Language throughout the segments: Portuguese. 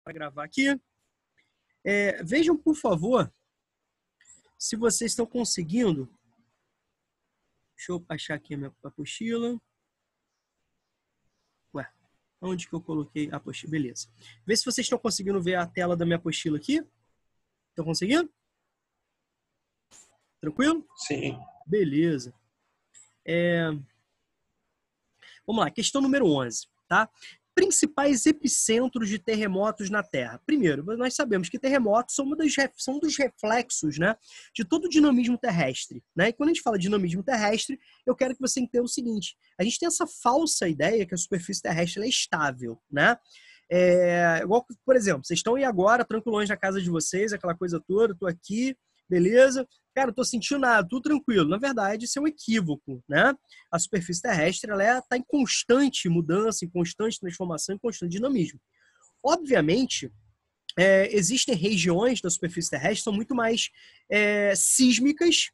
para gravar aqui. Vejam, por favor, se vocês estão conseguindo. Deixa eu achar aqui a minha apostila. Ué, onde que eu coloquei a apostila? Beleza. Vê se vocês estão conseguindo ver a tela da minha apostila aqui. Estão conseguindo? Tranquilo? Sim. Beleza. Vamos lá, questão número 11, tá? Principais epicentros de terremotos na Terra. Primeiro, nós sabemos que terremotos são dos reflexos, né, de todo o dinamismo terrestre, né? E quando a gente fala de dinamismo terrestre, eu quero que você entenda o seguinte: a gente tem essa falsa ideia que a superfície terrestre é estável, né? Igual, por exemplo, vocês estão aí agora, tranquilões na casa de vocês, aquela coisa toda, tô aqui, beleza? Cara, não tô sentindo nada, tudo tranquilo. Na verdade, isso é um equívoco, né? A superfície terrestre, ela tá em constante mudança, em constante transformação, em constante dinamismo. Obviamente, existem regiões da superfície terrestre que são muito mais sísmicas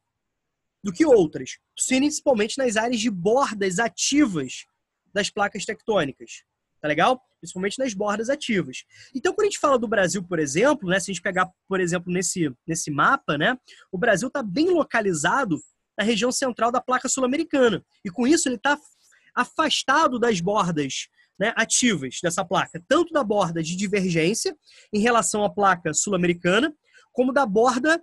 do que outras, principalmente nas áreas de bordas ativas das placas tectônicas. Tá legal? Principalmente nas bordas ativas. Então, quando a gente fala do Brasil, por exemplo, né, se a gente pegar, por exemplo, nesse mapa, né, o Brasil está bem localizado na região central da placa sul-americana. E com isso ele está afastado das bordas, né, ativas dessa placa, tanto da borda de divergência em relação à placa sul-americana, como da borda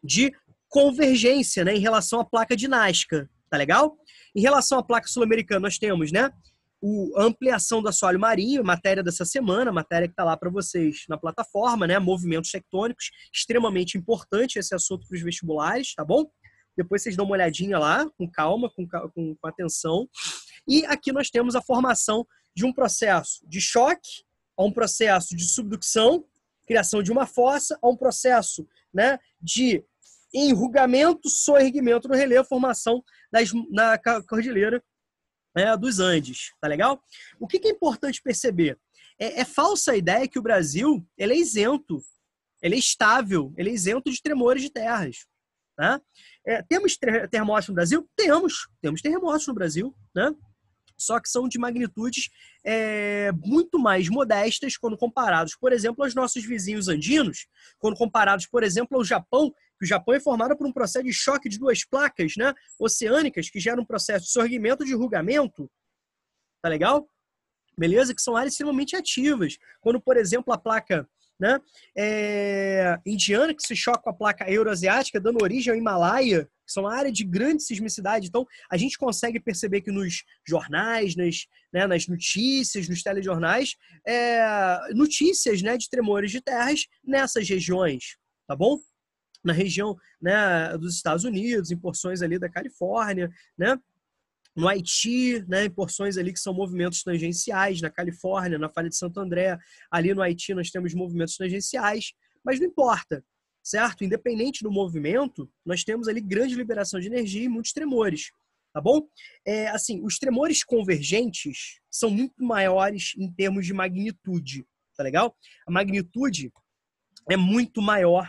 de convergência, né, em relação à placa de Nazca. Tá legal? Em relação à placa sul-americana, nós temos, né, a ampliação do assoalho marinho, matéria dessa semana, matéria que está lá para vocês na plataforma, né? Movimentos tectônicos, extremamente importante esse assunto para os vestibulares, tá bom? Depois vocês dão uma olhadinha lá, com calma, com atenção. E aqui nós temos a formação de um processo de choque, a um processo de subducção, criação de uma fossa, a um processo, né, de enrugamento, soerguimento no relevo, formação na cordilheira dos Andes, tá legal? O que é importante perceber? É falsa a ideia que o Brasil ele é isento, ele é estável, ele é isento de tremores de terras. Tá? Temos terremotos no Brasil? Temos terremotos no Brasil, né? Só que são de magnitudes muito mais modestas quando comparados, por exemplo, aos nossos vizinhos andinos, quando comparados, por exemplo, ao Japão, que o Japão é formado por um processo de choque de duas placas, né, oceânicas, que gera um processo de sorgimento de enrugamento. Tá legal? Beleza? Que são áreas extremamente ativas. Quando, por exemplo, a placa, né, indiana, que se choca com a placa euroasiática, dando origem ao Himalaia, que são uma área de grande sismicidade. Então, a gente consegue perceber que nos jornais, nas notícias, nos telejornais, notícias, né, de tremores de terras nessas regiões, tá bom? Na região, né, dos Estados Unidos, em porções ali da Califórnia, né? No Haiti, né, em porções ali que são movimentos tangenciais, na Califórnia, na Falha de Santo André, ali no Haiti nós temos movimentos tangenciais, mas não importa, certo? Independente do movimento, nós temos ali grande liberação de energia e muitos tremores, tá bom? Assim, os tremores convergentes são muito maiores em termos de magnitude, tá legal? A magnitude é muito maior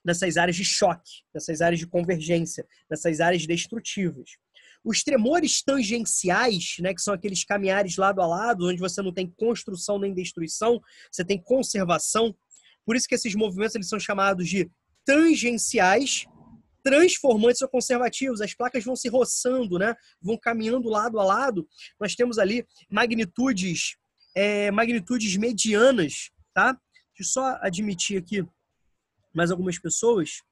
nessas áreas de choque, nessas áreas de convergência, nessas áreas destrutivas. Os tremores tangenciais, né, que são aqueles caminhares lado a lado, onde você não tem construção nem destruição, você tem conservação. Por isso que esses movimentos eles são chamados de tangenciais, transformantes ou conservativos. As placas vão se roçando, né, vão caminhando lado a lado. Nós temos ali magnitudes medianas, tá? Deixa eu só admitir aqui mais algumas pessoas.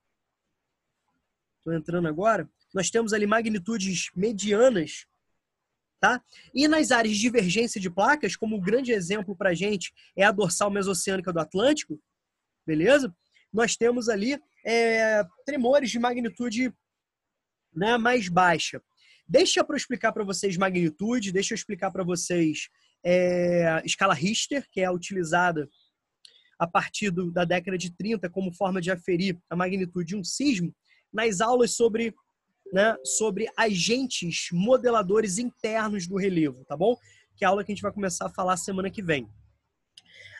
Estou entrando agora. Nós temos ali magnitudes medianas, tá? E nas áreas de divergência de placas, como um grande exemplo para a gente é a dorsal mesoceânica do Atlântico, beleza? Nós temos ali tremores de magnitude, né, mais baixa. Deixa eu explicar para vocês magnitude, deixa eu explicar para vocês escala Richter, que é utilizada a partir da década de 30 como forma de aferir a magnitude de um sismo, nas aulas sobre agentes modeladores internos do relevo, tá bom? Que é a aula que a gente vai começar a falar semana que vem.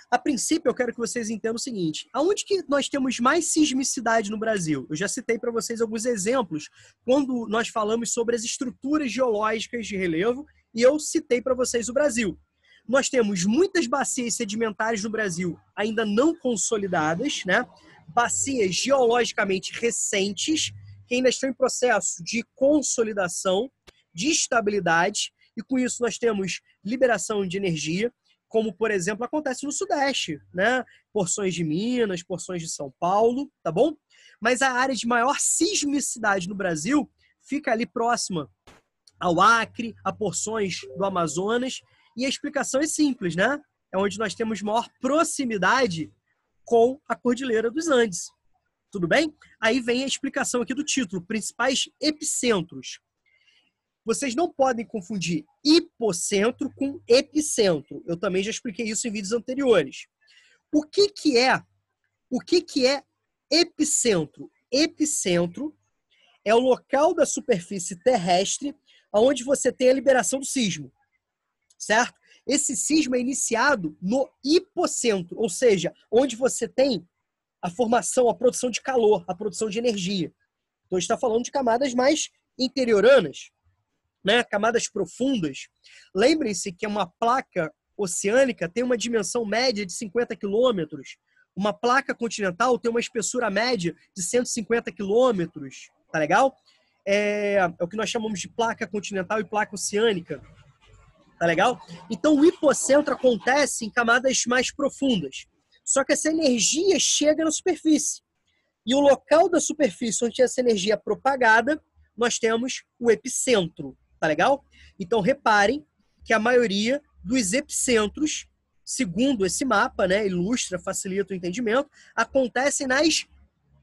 A princípio, eu quero que vocês entendam o seguinte: aonde que nós temos mais sismicidade no Brasil? Eu já citei para vocês alguns exemplos quando nós falamos sobre as estruturas geológicas de relevo e eu citei para vocês o Brasil. Nós temos muitas bacias sedimentares no Brasil ainda não consolidadas, né? Bacias geologicamente recentes, que ainda estão em processo de consolidação, de estabilidade, e com isso nós temos liberação de energia, como, por exemplo, acontece no Sudeste, né? Porções de Minas, porções de São Paulo, tá bom? Mas a área de maior sismicidade no Brasil fica ali próxima ao Acre, a porções do Amazonas, e a explicação é simples, né? É onde nós temos maior proximidade com a Cordilheira dos Andes. Tudo bem? Aí vem a explicação aqui do título, principais epicentros. Vocês não podem confundir hipocentro com epicentro. Eu também já expliquei isso em vídeos anteriores. O que é epicentro? Epicentro é o local da superfície terrestre onde você tem a liberação do sismo, certo? Esse sismo é iniciado no hipocentro, ou seja, onde você tem a formação, a produção de calor, a produção de energia. Então, a gente está falando de camadas mais interioranas, né? Camadas profundas. Lembrem-se que uma placa oceânica tem uma dimensão média de 50 quilômetros. Uma placa continental tem uma espessura média de 150 quilômetros. Tá legal? É o que nós chamamos de placa continental e placa oceânica. Tá legal? Então, o hipocentro acontece em camadas mais profundas. Só que essa energia chega na superfície. E o local da superfície onde essa energia é propagada, nós temos o epicentro. Tá legal? Então, reparem que a maioria dos epicentros, segundo esse mapa, né, ilustra, facilita o entendimento, acontecem nas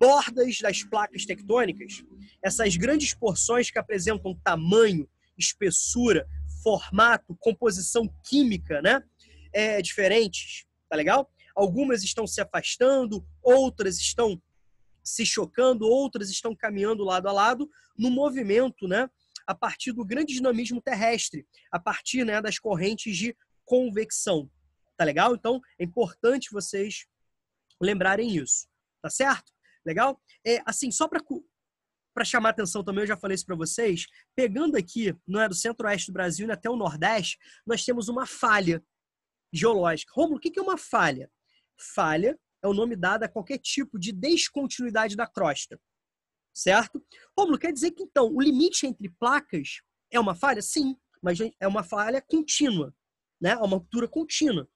bordas das placas tectônicas. Essas grandes porções que apresentam tamanho, espessura, formato, composição química, né, diferentes, tá legal? Algumas estão se afastando, outras estão se chocando, outras estão caminhando lado a lado no movimento, né, a partir do grande dinamismo terrestre, a partir, né, das correntes de convecção. Tá legal? Então, é importante vocês lembrarem isso. Tá certo? Legal? Assim, só para chamar atenção também, eu já falei isso para vocês, pegando aqui, não é, do centro-oeste do Brasil e até o nordeste, nós temos uma falha geológica. Rômulo, o que é uma falha? Falha é o nome dado a qualquer tipo de descontinuidade da crosta. Certo? Rômulo, quer dizer que, então, o limite entre placas é uma falha? Sim, mas é uma falha contínua, né? É uma ruptura contínua.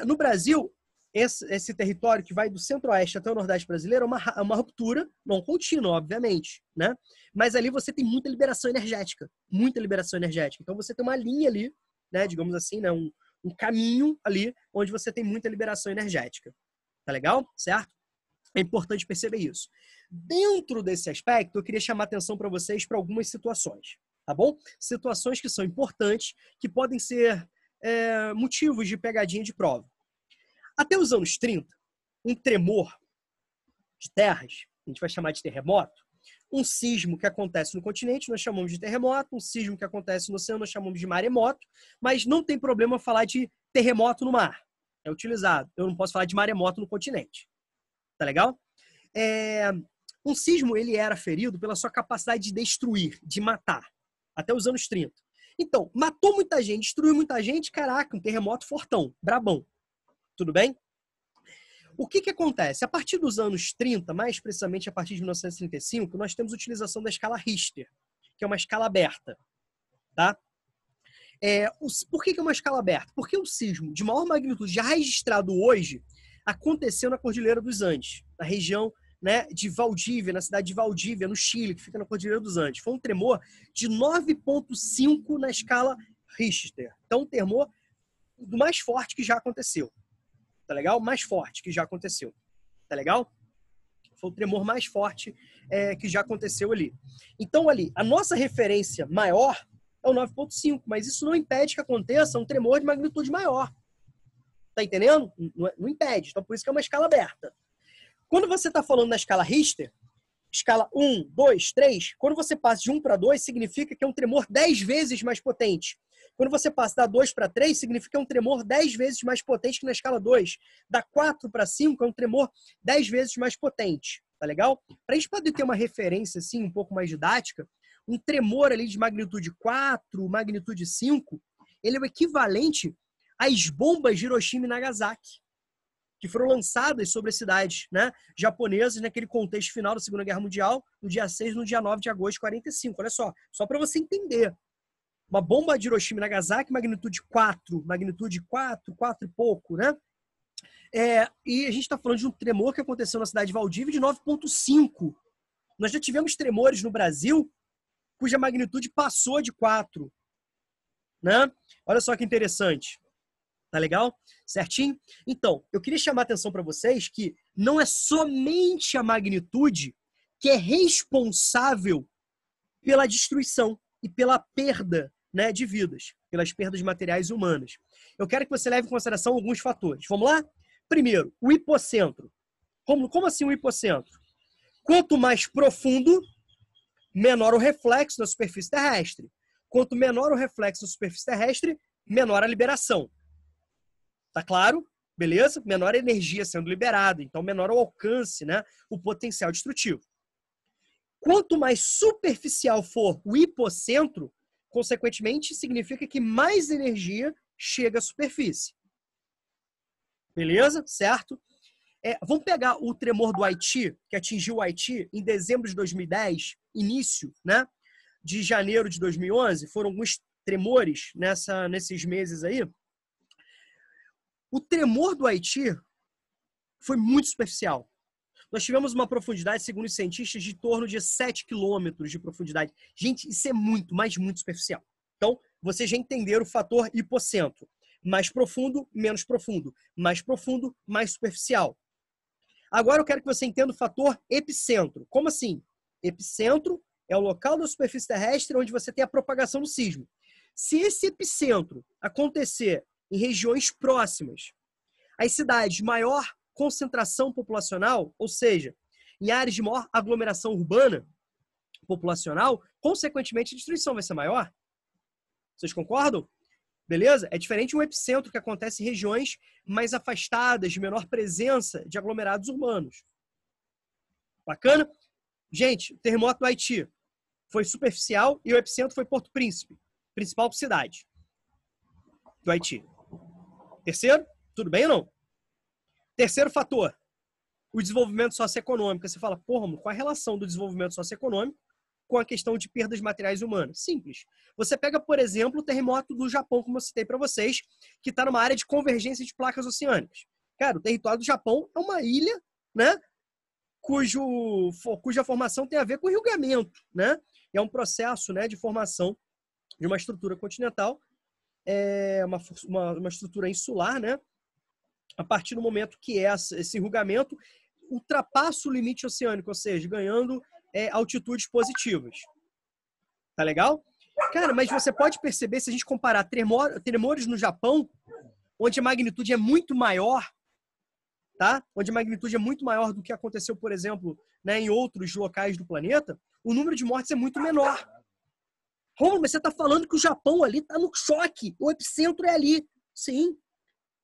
No Brasil, esse território que vai do centro-oeste até o nordeste brasileiro é uma ruptura não contínua, obviamente, né? Mas ali você tem muita liberação energética, muita liberação energética. Então, você tem uma linha ali, né? Digamos assim, né? Um caminho ali onde você tem muita liberação energética. Tá legal? Certo? É importante perceber isso. Dentro desse aspecto, eu queria chamar atenção para vocês para algumas situações, tá bom? Situações que são importantes, que podem ser motivos de pegadinha de prova. Até os anos 30, um tremor de terras, a gente vai chamar de terremoto, um sismo que acontece no continente, nós chamamos de terremoto, um sismo que acontece no oceano, nós chamamos de maremoto, mas não tem problema falar de terremoto no mar. É utilizado. Eu não posso falar de maremoto no continente. Tá legal? Um sismo, ele era ferido pela sua capacidade de destruir, de matar, até os anos 30. Então, matou muita gente, destruiu muita gente, caraca, um terremoto fortão, brabão. Tudo bem? O que acontece? A partir dos anos 30, mais precisamente a partir de 1935, nós temos a utilização da escala Richter, que é uma escala aberta. Tá? Por que é uma escala aberta? Porque o sismo de maior magnitude já registrado hoje aconteceu na Cordilheira dos Andes, na região, né, de Valdívia, na cidade de Valdívia, no Chile, que fica na Cordilheira dos Andes. Foi um tremor de 9,5 na escala Richter. Então, um tremor do mais forte que já aconteceu. Tá legal? Mais forte que já aconteceu. Tá legal? Foi o tremor mais forte que já aconteceu ali. Então, ali, a nossa referência maior é o 9,5, mas isso não impede que aconteça um tremor de magnitude maior. Tá entendendo? Não impede. Então, por isso que é uma escala aberta. Quando você está falando na escala Richter, escala 1, 2, 3, quando você passa de 1 para 2, significa que é um tremor 10 vezes mais potente. Quando você passa da 2 para 3, significa que é um tremor 10 vezes mais potente que na escala 2. Da 4 para 5, é um tremor 10 vezes mais potente. Tá legal? Para a gente poder ter uma referência assim, um pouco mais didática, um tremor ali de magnitude 4, magnitude 5, ele é o equivalente às bombas de Hiroshima e Nagasaki, que foram lançadas sobre as cidades, né, japonesas naquele contexto final da Segunda Guerra Mundial, no dia 6 e no dia 9 de agosto de 45. Olha só para você entender. Uma bomba de Hiroshima e Nagasaki, magnitude 4 e pouco, né? E a gente está falando de um tremor que aconteceu na cidade de Valdívia de 9,5. Nós já tivemos tremores no Brasil cuja magnitude passou de 4. Né? Olha só que interessante. Tá legal? Certinho? Então, eu queria chamar a atenção para vocês que não é somente a magnitude que é responsável pela destruição e pela perda, né, de vidas, pelas perdas materiais e humanas. Eu quero que você leve em consideração alguns fatores. Vamos lá? Primeiro, o hipocentro. Como assim o hipocentro? Quanto mais profundo, menor o reflexo na superfície terrestre. Quanto menor o reflexo na superfície terrestre, menor a liberação. Tá claro? Beleza? Menor a energia sendo liberada, então menor o alcance, né, o potencial destrutivo. Quanto mais superficial for o hipocentro, consequentemente, significa que mais energia chega à superfície. Beleza? Certo? Vamos pegar o tremor do Haiti, que atingiu o Haiti em dezembro de 2010, início, né, de janeiro de 2011. Foram alguns tremores nesses meses aí. O tremor do Haiti foi muito superficial. Nós tivemos uma profundidade, segundo os cientistas, de torno de 7 quilômetros de profundidade. Gente, isso é muito, mas muito superficial. Então, vocês já entenderam o fator hipocentro. Mais profundo, menos profundo. Mais profundo, mais superficial. Agora eu quero que você entenda o fator epicentro. Como assim? Epicentro é o local da superfície terrestre onde você tem a propagação do sismo. Se esse epicentro acontecer em regiões próximas às cidades de maior concentração populacional, ou seja, em áreas de maior aglomeração urbana populacional, consequentemente a destruição vai ser maior. Vocês concordam? Beleza? É diferente de um epicentro que acontece em regiões mais afastadas, de menor presença de aglomerados urbanos. Bacana? Gente, o terremoto do Haiti foi superficial e o epicentro foi Porto Príncipe, principal cidade do Haiti. Terceiro, tudo bem ou não? Terceiro fator, o desenvolvimento socioeconômico. Você fala, porra, qual a relação do desenvolvimento socioeconômico com a questão de perdas materiais humanas? Simples. Você pega, por exemplo, o terremoto do Japão, como eu citei para vocês, que está numa área de convergência de placas oceânicas. Cara, o território do Japão é uma ilha, né, cuja formação tem a ver com irrigamento, né? É um processo, né, de formação de uma estrutura continental, uma estrutura insular, né? A partir do momento que esse enrugamento ultrapassa o limite oceânico, ou seja, ganhando altitudes positivas. Tá legal? Cara, mas você pode perceber, se a gente comparar tremores no Japão, onde a magnitude é muito maior, tá? Onde a magnitude é muito maior do que aconteceu, por exemplo, né, em outros locais do planeta, o número de mortes é muito menor. Romulo, mas você está falando que o Japão ali está no choque, o epicentro é ali. Sim.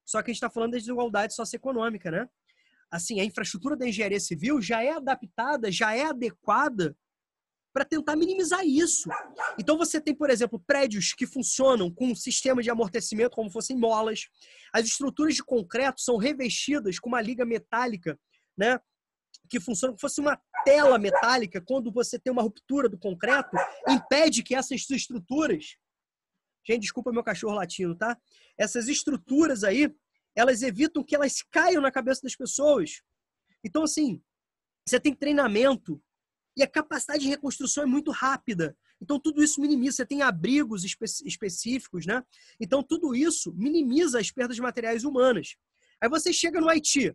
Só que a gente está falando da desigualdade socioeconômica, né? Assim, a infraestrutura da engenharia civil já é adaptada, já é adequada para tentar minimizar isso. Então você tem, por exemplo, prédios que funcionam com um sistema de amortecimento como fossem molas. As estruturas de concreto são revestidas com uma liga metálica, né, que funciona como se fosse uma tela metálica. Quando você tem uma ruptura do concreto, impede que essas estruturas... Gente, desculpa meu cachorro latindo, tá? Essas estruturas aí, elas evitam que elas caiam na cabeça das pessoas. Então, assim, você tem treinamento e a capacidade de reconstrução é muito rápida. Então, tudo isso minimiza. Você tem abrigos específicos, né? Então, tudo isso minimiza as perdas materiais humanas. Aí você chega no Haiti,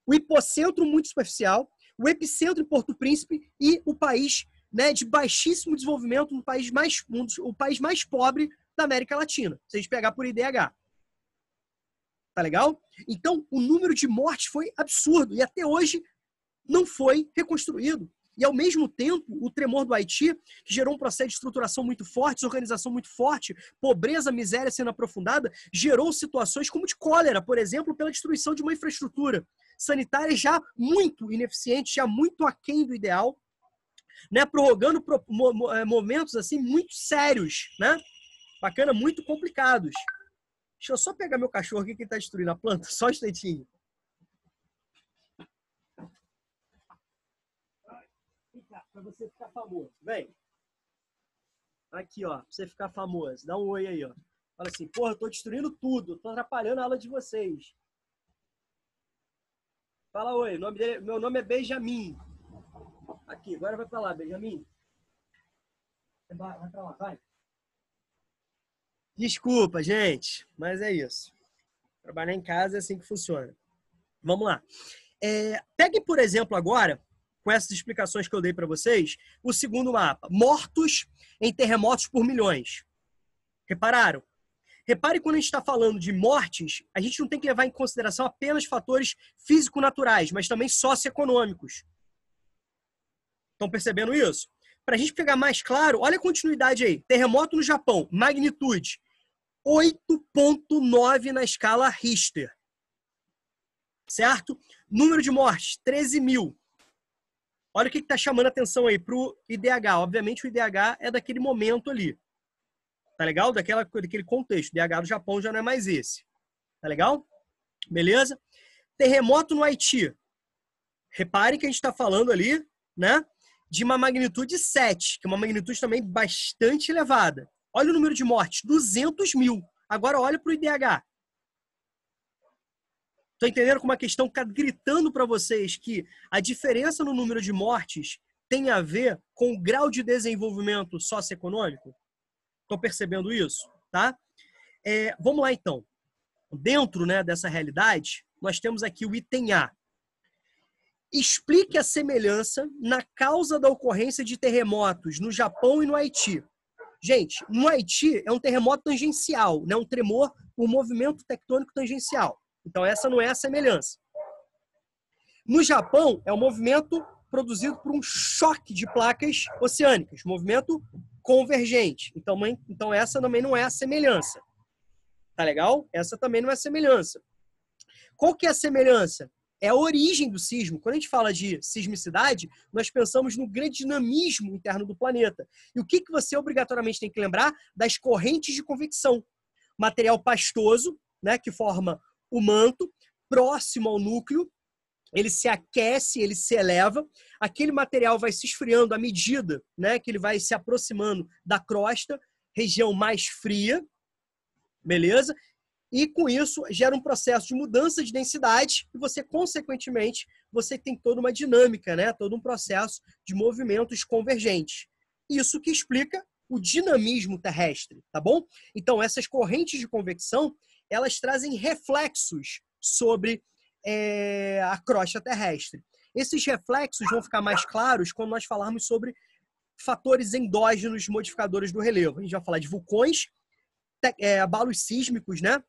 o hipocentro muito superficial, o epicentro em Porto Príncipe e o país, né, de baixíssimo desenvolvimento, o país mais pobre da América Latina, se a gente pegar por IDH. Tá legal? Então, o número de mortes foi absurdo e até hoje não foi reconstruído. E, ao mesmo tempo, o tremor do Haiti, que gerou um processo de estruturação muito forte, desorganização muito forte, pobreza, miséria sendo aprofundada, gerou situações como de cólera, por exemplo, pela destruição de uma infraestrutura sanitária já muito ineficiente, já muito aquém do ideal, né, prorrogando momentos assim muito sérios, né? bacana, muito complicados. Deixa eu só pegar meu cachorro aqui que está destruindo a planta, só um instantinho. Para você ficar famoso. Vem. Aqui, ó, pra você ficar famoso. Dá um oi aí, ó. Fala assim, porra, eu tô destruindo tudo, tô atrapalhando a aula de vocês. Fala oi, meu nome é Benjamin. Aqui, agora vai pra lá, Benjamin. Vai pra lá, vai. Desculpa, gente, mas é isso. Trabalhar em casa é assim que funciona. Vamos lá. Pegue, por exemplo, agora, com essas explicações que eu dei para vocês, o segundo mapa. Mortos em terremotos por milhões. Repararam? Repare quando a gente está falando de mortes, a gente não tem que levar em consideração apenas fatores físico-naturais, mas também socioeconômicos. Estão percebendo isso? Para a gente pegar mais claro, olha a continuidade aí. Terremoto no Japão, magnitude 8,9 na escala Richter. Certo? Número de mortes, 13 mil. Olha o que está chamando a atenção aí para o IDH. Obviamente o IDH é daquele momento ali. Tá legal? Daquele contexto. O IDH do Japão já não é mais esse. Tá legal? Beleza? Terremoto no Haiti. Repare que a gente está falando ali, né, de uma magnitude 7, que é uma magnitude também bastante elevada. Olha o número de mortes, 200 mil. Agora olha para o IDH. Estão entendendo como a questão está gritando para vocês que a diferença no número de mortes tem a ver com o grau de desenvolvimento socioeconômico? Estão percebendo isso? Tá? Vamos lá, então. Dentro, né, dessa realidade, nós temos aqui o item A. Explique a semelhança na causa da ocorrência de terremotos no Japão e no Haiti. Gente, no Haiti é um terremoto tangencial, né? Um tremor por movimento tectônico tangencial. Então, essa não é a semelhança. No Japão, é um movimento produzido por um choque de placas oceânicas, movimento convergente. Então, essa também não é a semelhança. Tá legal? Essa também não é a semelhança. Qual que é a semelhança? É a origem do sismo. Quando a gente fala de sismicidade, nós pensamos no grande dinamismo interno do planeta. E o que você obrigatoriamente tem que lembrar? Das correntes de convecção. Material pastoso, né, que forma o manto, próximo ao núcleo, ele se aquece, ele se eleva, aquele material vai se esfriando à medida, né, que ele vai se aproximando da crosta, região mais fria, beleza? E com isso gera um processo de mudança de densidade e você, consequentemente, você tem toda uma dinâmica, né, todo um processo de movimentos convergentes. Isso que explica o dinamismo terrestre, tá bom? Então, essas correntes de convecção, elas trazem reflexos sobre a crosta terrestre. Esses reflexos vão ficar mais claros quando nós falarmos sobre fatores endógenos modificadores do relevo. A gente vai falar de vulcões, abalos sísmicos, né?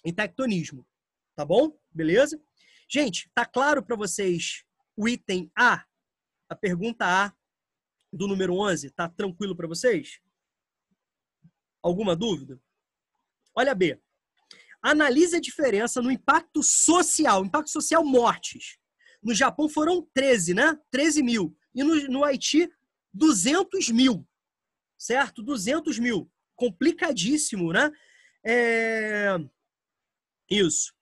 E tectonismo. Tá bom? Beleza? Gente, tá claro para vocês o item A? A pergunta A do número 11, tá tranquilo para vocês? Alguma dúvida? Olha B. Analise a diferença no impacto social. Impacto social, mortes. No Japão foram 13, né? 13 mil. E no Haiti, 200 mil. Certo? 200 mil. Complicadíssimo, né? Isso.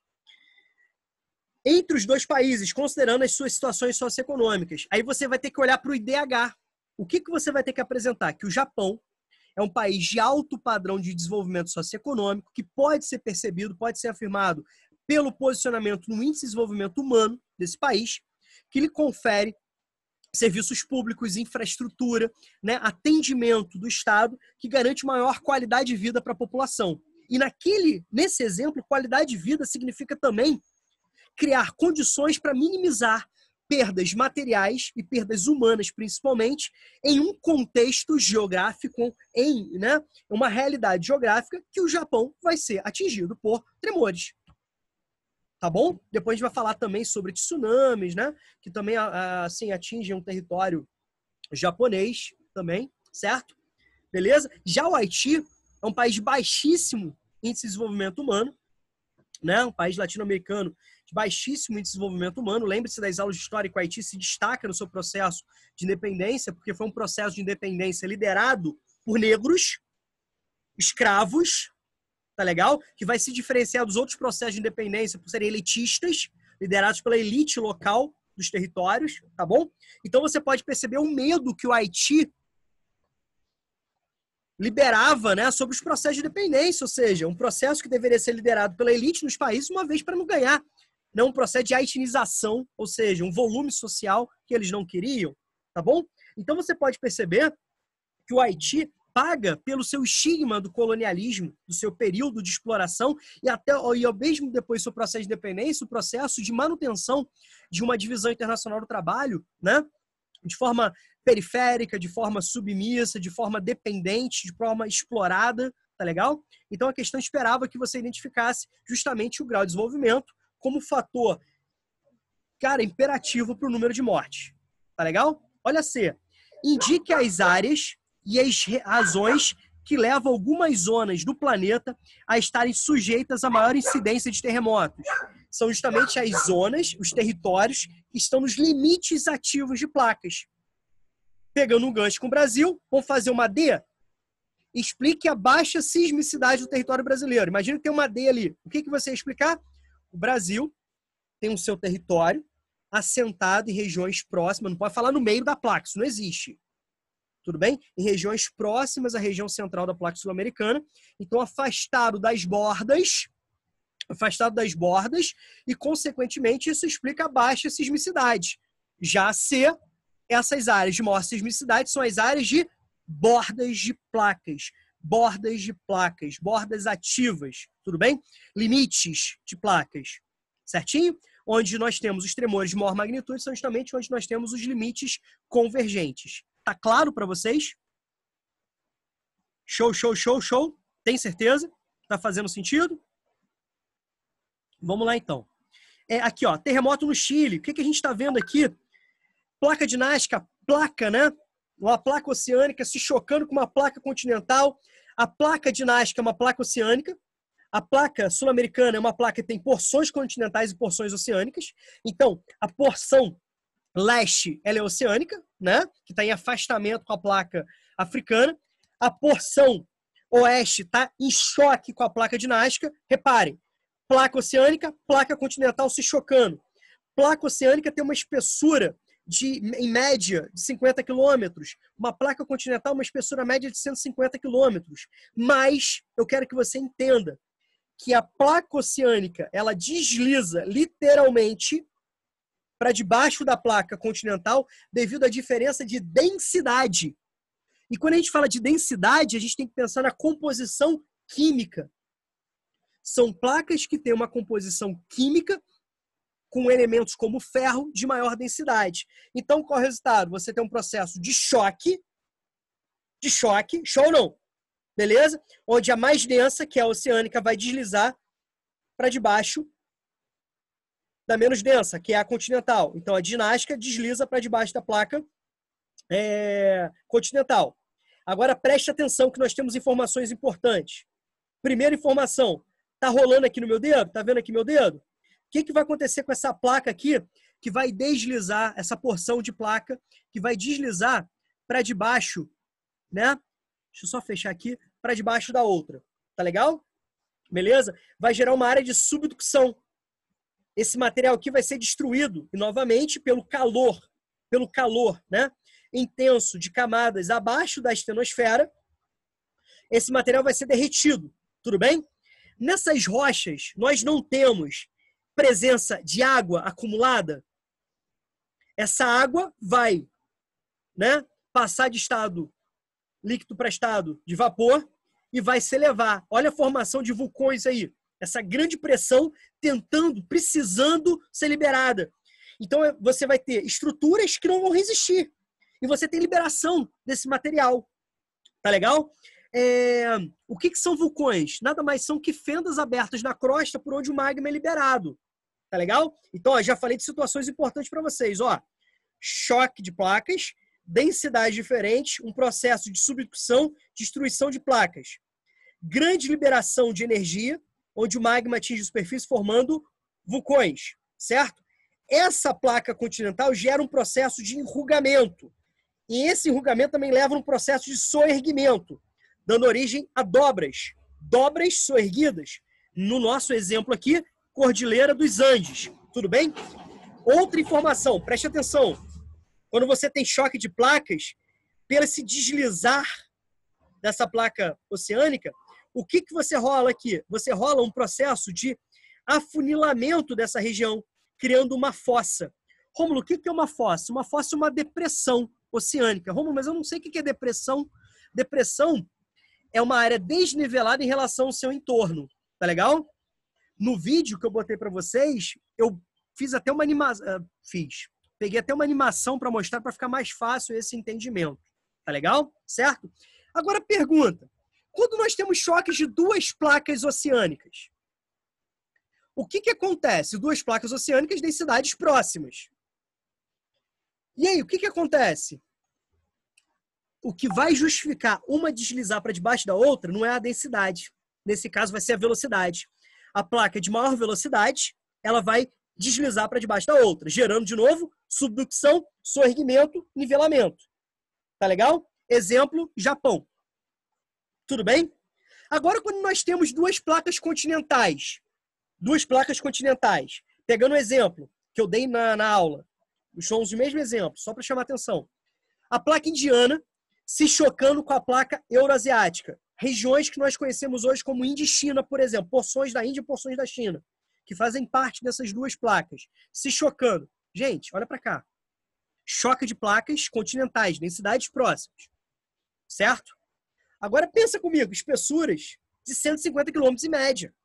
Entre os dois países, considerando as suas situações socioeconômicas, aí você vai ter que olhar para o IDH. O que você vai ter que apresentar? Que o Japão é um país de alto padrão de desenvolvimento socioeconômico, que pode ser percebido, pode ser afirmado pelo posicionamento no índice de desenvolvimento humano desse país, que lhe confere serviços públicos, infraestrutura, né, atendimento do Estado, que garante maior qualidade de vida para a população. E nesse exemplo, qualidade de vida significa também criar condições para minimizar perdas materiais e perdas humanas, principalmente, em um contexto geográfico, em uma realidade geográfica que o Japão vai ser atingido por tremores. Tá bom? Depois a gente vai falar também sobre tsunamis, né? Que também assim, atingem um território japonês também, certo? Beleza? Já o Haiti é um país de baixíssimo índice de desenvolvimento humano, né? Um país latino-americano de baixíssimo índice de desenvolvimento humano. Lembre-se das aulas de história que o Haiti se destaca no seu processo de independência, porque foi um processo de independência liderado por negros, escravos, tá legal? Que vai se diferenciar dos outros processos de independência por serem elitistas, liderados pela elite local dos territórios, tá bom? Então você pode perceber o medo que o Haiti liberava, né, sobre os processos de independência, ou seja, um processo que deveria ser liderado pela elite nos países, uma vez para não ganhar. Não um processo de haitinização, ou seja, um volume social que eles não queriam, tá bom? Então você pode perceber que o Haiti paga pelo seu estigma do colonialismo, do seu período de exploração e mesmo depois do seu processo de independência, o processo de manutenção de uma divisão internacional do trabalho, né? De forma periférica, de forma submissa, de forma dependente, de forma explorada, tá legal? Então a questão esperava que você identificasse justamente o grau de desenvolvimento como fator, cara, imperativo para o número de mortes, tá legal? Olha C, indique as áreas e as razões que levam algumas zonas do planeta a estarem sujeitas a maior incidência de terremotos. São justamente as zonas, os territórios que estão nos limites ativos de placas. Pegando um gancho com o Brasil, vamos fazer uma D? Explique a baixa sismicidade do território brasileiro. Imagina que tem uma D ali. O que você ia explicar? O Brasil tem o seu território assentado em regiões próximas, não pode falar no meio da placa, isso não existe. Tudo bem? Em regiões próximas à região central da placa sul-americana, então afastado das bordas, e, consequentemente, isso explica a baixa sismicidade. Já C, essas áreas de maior sismicidade são as áreas de bordas de placas, bordas ativas, tudo bem? Limites de placas, certinho? Onde nós temos os tremores de maior magnitude, são justamente onde nós temos os limites convergentes. Tá claro para vocês? Show, show, show, show. Tem certeza? Tá fazendo sentido? Vamos lá, então. Aqui, ó, terremoto no Chile. O que a gente está vendo aqui? Placa de Nazca, placa, né? Uma placa oceânica se chocando com uma placa continental. A placa de Nazca é uma placa oceânica. A placa sul-americana é uma placa que tem porções continentais e porções oceânicas. Então, a porção leste, ela é oceânica, né? Que está em afastamento com a placa africana. A porção oeste está em choque com a placa de Nazca. Reparem, placa oceânica, placa continental se chocando. Placa oceânica tem uma espessura em média de 50 quilômetros. Uma placa continental, uma espessura média de 150 quilômetros. Mas eu quero que você entenda que a placa oceânica, ela desliza literalmente para debaixo da placa continental devido à diferença de densidade. E quando a gente fala de densidade, a gente tem que pensar na composição química. São placas que têm uma composição química com elementos como ferro de maior densidade. Então, qual é o resultado? Você tem um processo de choque, show ou não? Beleza? Onde a mais densa, que é a oceânica, vai deslizar para debaixo da menos densa, que é a continental. Então, a de Nazca desliza para debaixo da placa continental. Agora, preste atenção que nós temos informações importantes. Primeira informação, tá rolando aqui no meu dedo? Tá vendo aqui meu dedo? O que vai acontecer com essa placa aqui que vai deslizar, essa porção de placa que vai deslizar para debaixo, né? Deixa eu só fechar aqui, para debaixo da outra. Tá legal? Beleza? Vai gerar uma área de subducção. Esse material aqui vai ser destruído, e novamente, pelo calor, né? Intenso de camadas abaixo da estenosfera. Esse material vai ser derretido. Tudo bem? Nessas rochas, nós não temos presença de água acumulada. Essa água vai, né, passar de estado líquido para estado de vapor e vai se elevar. Olha a formação de vulcões aí. Essa grande pressão precisando ser liberada. Então, você vai ter estruturas que não vão resistir. E você tem liberação desse material. Tá legal? O que são vulcões? Nada mais são que fendas abertas na crosta por onde o magma é liberado. Tá legal? Então, ó, já falei de situações importantes para vocês. Ó, choque de placas, densidades diferentes, um processo de subdução, destruição de placas. Grande liberação de energia, onde o magma atinge a superfície formando vulcões, certo? Essa placa continental gera um processo de enrugamento. E esse enrugamento também leva a um processo de soerguimento. dando origem a dobras. Dobras soerguidas. No nosso exemplo aqui, Cordilheira dos Andes. Tudo bem? Outra informação, preste atenção. Quando você tem choque de placas, pelo se deslizar dessa placa oceânica, o que você rola aqui? Você rola um processo de afunilamento dessa região, criando uma fossa. Rômulo, o que é uma fossa? Uma fossa é uma depressão oceânica. Rômulo, mas eu não sei o que é depressão. Depressão é uma área desnivelada em relação ao seu entorno. Tá legal? No vídeo que eu botei para vocês, eu fiz até uma animação. Peguei até uma animação para mostrar, para ficar mais fácil esse entendimento. Tá legal? Certo? Agora pergunta. Quando nós temos choques de duas placas oceânicas, o que acontece? Duas placas oceânicas em cidades próximas. E aí, o que acontece? O que vai justificar uma deslizar para debaixo da outra não é a densidade. Nesse caso, vai ser a velocidade. A placa de maior velocidade, ela vai deslizar para debaixo da outra, gerando, de novo, subducção, soerguimento, nivelamento. Tá legal? Exemplo, Japão. Tudo bem? Agora, quando nós temos duas placas continentais, pegando o exemplo que eu dei na aula, os mesmos exemplos, só para chamar atenção. A placa indiana se chocando com a placa euroasiática. Regiões que nós conhecemos hoje como Índia e China, por exemplo. Porções da Índia e porções da China, que fazem parte dessas duas placas. Se chocando. Gente, olha para cá. Choque de placas continentais, densidades próximas. Certo? Agora pensa comigo, espessuras de 150 km em média.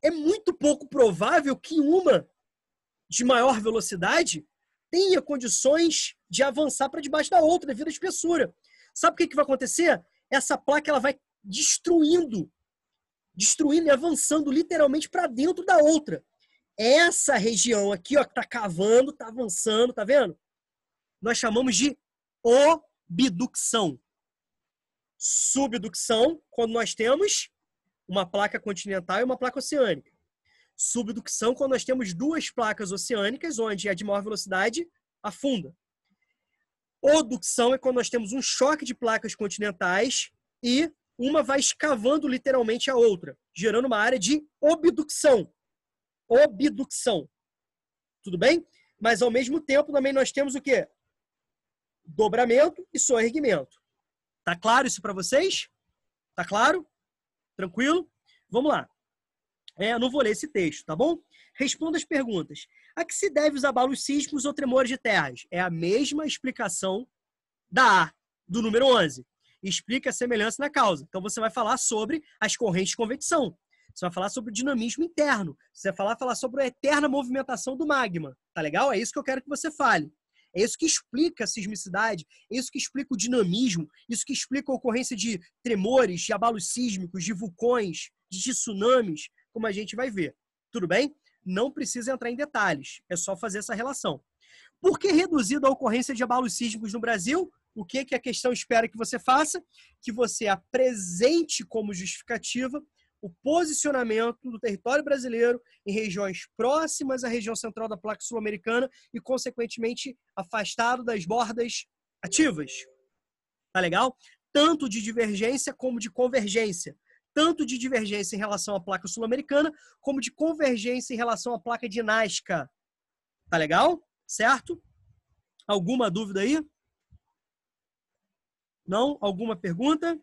É muito pouco provável que uma de maior velocidade tenha condições de avançar para debaixo da outra devido à espessura. Sabe o que vai acontecer? Essa placa ela vai destruindo e avançando literalmente para dentro da outra. Essa região aqui, ó, que está cavando, está avançando, tá vendo? Nós chamamos de obducção. Subducção, quando nós temos uma placa continental e uma placa oceânica. Subducção, quando nós temos duas placas oceânicas, onde a de maior velocidade afunda. Oducção é quando nós temos um choque de placas continentais e uma vai escavando literalmente a outra, gerando uma área de obducção. Obducção. Tudo bem? Mas, ao mesmo tempo, também nós temos o quê? Dobramento e soerguimento. Tá claro isso para vocês? Tá claro? Tranquilo? Vamos lá. Não vou ler esse texto, tá bom? Responda as perguntas. A que se deve os abalos sísmicos ou tremores de terras? É a mesma explicação do número 11. Explica a semelhança na causa. Então, você vai falar sobre as correntes de convecção. Você vai falar sobre o dinamismo interno. Você vai falar sobre a eterna movimentação do magma. Tá legal? É isso que eu quero que você fale. É isso que explica a sismicidade, é isso que explica o dinamismo, isso que explica a ocorrência de tremores, de abalos sísmicos, de vulcões, de tsunamis, como a gente vai ver. Tudo bem? Não precisa entrar em detalhes, é só fazer essa relação. Por que reduzido a ocorrência de abalos sísmicos no Brasil? O que a questão espera que você faça? Que você apresente como justificativa o posicionamento do território brasileiro em regiões próximas à região central da placa sul-americana e, consequentemente, afastado das bordas ativas. Tá legal? Tanto de divergência como de convergência. Tanto de divergência em relação à placa sul-americana, como de convergência em relação à placa de Nazca. Tá legal? Certo? Alguma dúvida aí? Não? Alguma pergunta?